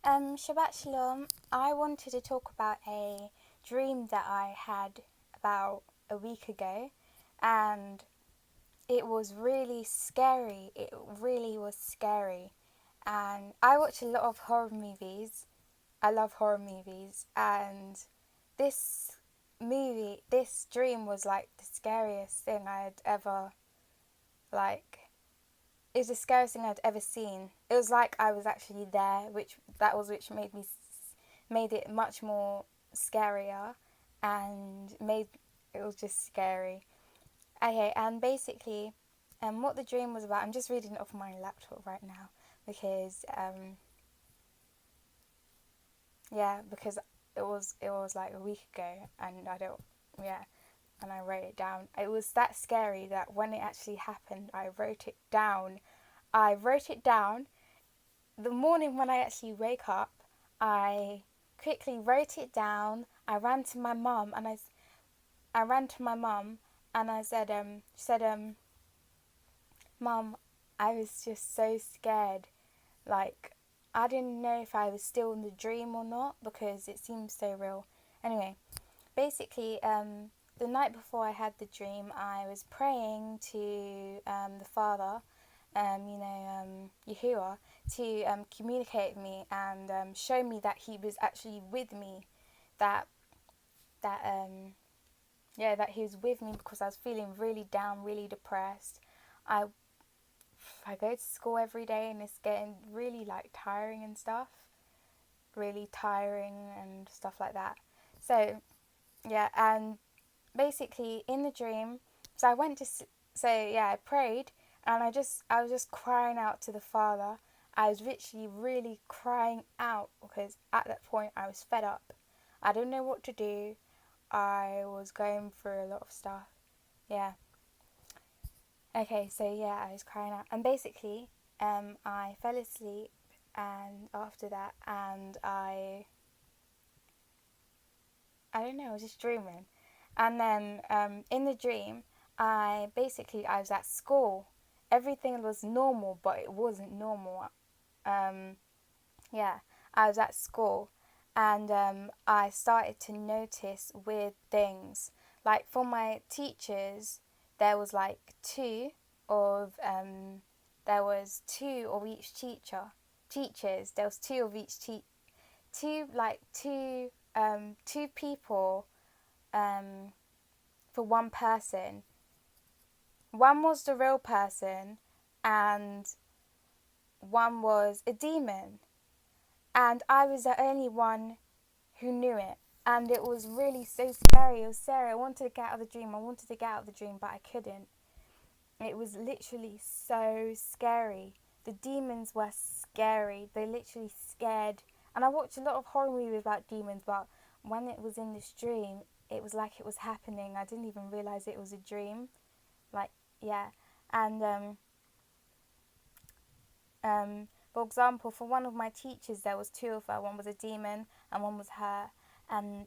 Shabbat Shalom. I wanted to talk about a dream that I had about a week ago, and it was really scary. It really was scary. And I watch a lot of horror movies. I love horror movies, and this dream was like the scariest thing I had ever, like, it was the scariest thing I'd ever seen. It was like I was actually there, which made it much more scarier, and made it was just scary. Okay, and basically, what the dream was about. I'm just reading it off my laptop right now because because it was like a week ago, and I don't yeah, and I wrote it down. It was that scary that when it actually happened, I wrote it down. I wrote it down the morning when I actually wake up. I quickly wrote it down. I ran to my mum and I ran to my mum and I said, Mum, I was just so scared. Like, I didn't know if I was still in the dream or not because it seemed so real. Anyway, basically, the night before I had the dream, I was praying to the Father, Yahuwah, to communicate with me and show me that He was actually with me. That that that He was with me because I was feeling really down, really depressed. I I go to school every day and it's getting really like tiring and stuff, really tiring and stuff like that. So yeah, and basically in the dream, so I went to I prayed and I was just crying out to the Father. I was literally really crying out because at that point I was fed up. I didn't know what to do. I was going through a lot of stuff. Yeah. Okay, so yeah, I was crying out, and basically, I fell asleep, and after that, and I don't know, I was just dreaming, and then in the dream, I was at school. Everything was normal, but it wasn't normal. Um, yeah, I was at school, and I started to notice weird things. Like for my teachers, there was like of there was two of each teachers. There was two of each two people for one person. One was the real person, and one was a demon. And I was the only one who knew it. And it was really so scary. It was scary. I wanted to get out of the dream. But I couldn't. It was literally so scary. The demons were scary. They literally scared. And I watched a lot of horror movies about demons, but when it was in this dream, it was like it was happening. I didn't even realize it was a dream. Like, yeah. And for example, for one of my teachers, there was two of her. One was a demon and one was her. And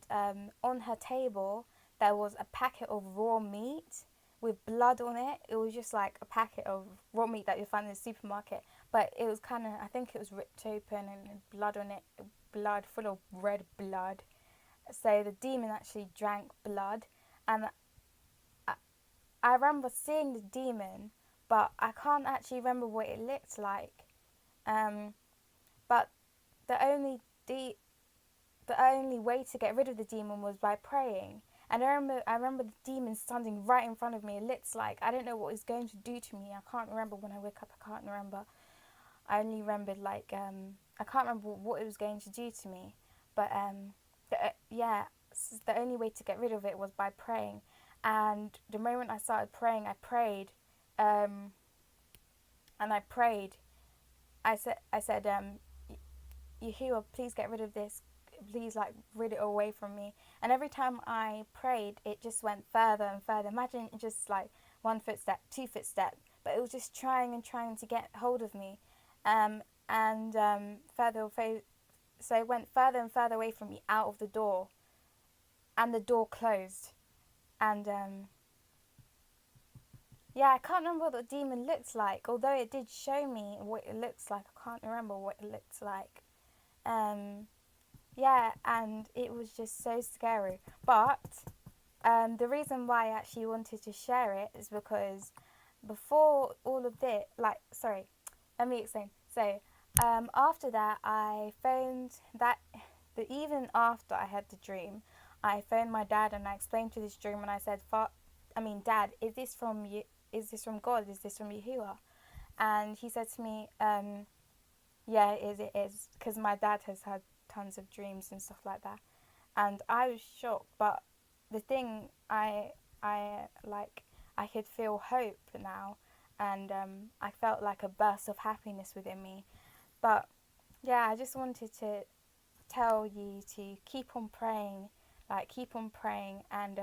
on her table, there was a packet of raw meat with blood on it. It was just like a packet of raw meat that you find in the supermarket. But it was kind of, I think it was ripped open and had blood on it, blood, full of red blood. So the demon actually drank blood. And I, I remember seeing the demon, but I can't actually remember what it looked like. Um, but the only the only way to get rid of the demon was by praying. And I remember the demon standing right in front of me. It looks like I don't know what it's going to do to me. I can't remember when I wake up. I can't remember. I only remembered I can't remember what it was going to do to me. But the only way to get rid of it was by praying. And the moment I started praying, I prayed, and I prayed. I said, Yahuwah, please get rid of this. Please, like, rid it away from me. And every time I prayed, it just went further and further. Imagine just like 1 footstep, 2 footstep, but it was just trying and trying to get hold of me, and further away. So it went further and further away from me, out of the door, and the door closed. And I can't remember what the demon looks like. Although it did show me what it looks like, I can't remember what it looks like. Yeah, and it was just so scary. But the reason why I actually wanted to share it is because before all of this, like, sorry, let me explain. So, after that, I phoned that, the even after I had the dream, I phoned my dad and I explained to this dream and I said, Dad, is this from you? Is this from God? Is this from Yahuwah? And he said to me, yeah, it is, because my dad has had tons of dreams and stuff like that, and I was shocked. But the thing, I like, I could feel hope now, and I felt like a burst of happiness within me. But yeah, I just wanted to tell you to keep on praying, like keep on praying, and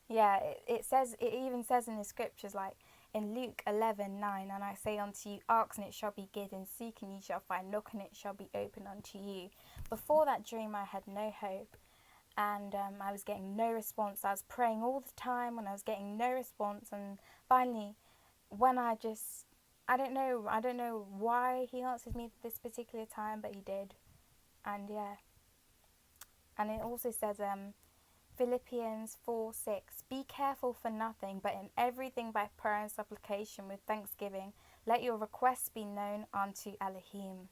yeah, it even says in the scriptures, like in Luke 11:9, and I say unto you, ask and it shall be given, seek and ye shall find, knock and it shall be opened unto you. Before that dream, I had no hope, and I was getting no response. I was praying all the time, and I was getting no response. And finally, when I don't know why he answered me this particular time, but he did. And yeah, and it also says, Philippians 4:6. Be careful for nothing, but in everything by prayer and supplication with thanksgiving, let your requests be known unto Elohim.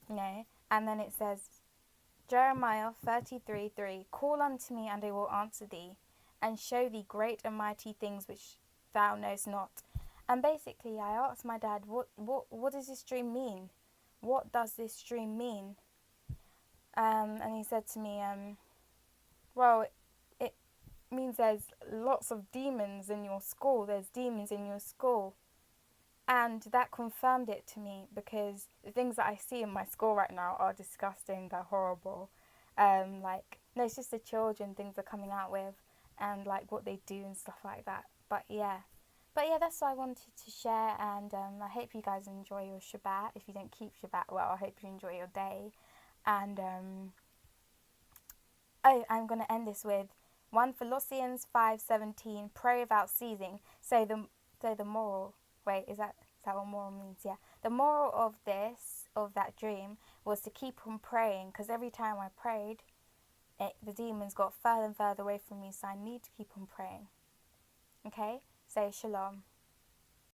No. And then it says, Jeremiah 33:3. Call unto me, and I will answer thee, and show thee great and mighty things which thou knowest not. And basically, I asked my dad, what does this dream mean? What does this dream mean? And he said to me, well, it means there's lots of demons in your school. There's demons in your school. And that confirmed it to me, because the things that I see in my school right now are disgusting. They're horrible. No, it's just the children, things they're coming out with, and like what they do and stuff like that. But yeah, that's what I wanted to share. And I hope you guys enjoy your Shabbat. If you don't keep Shabbat well, I hope you enjoy your day. And I'm going to end this with 1 Thessalonians 5:17. Pray without ceasing. So the moral. Wait, is that what moral means? Yeah. The moral of that dream, was to keep on praying, because every time I prayed, the demons got further and further away from me. So I need to keep on praying. Okay. So shalom.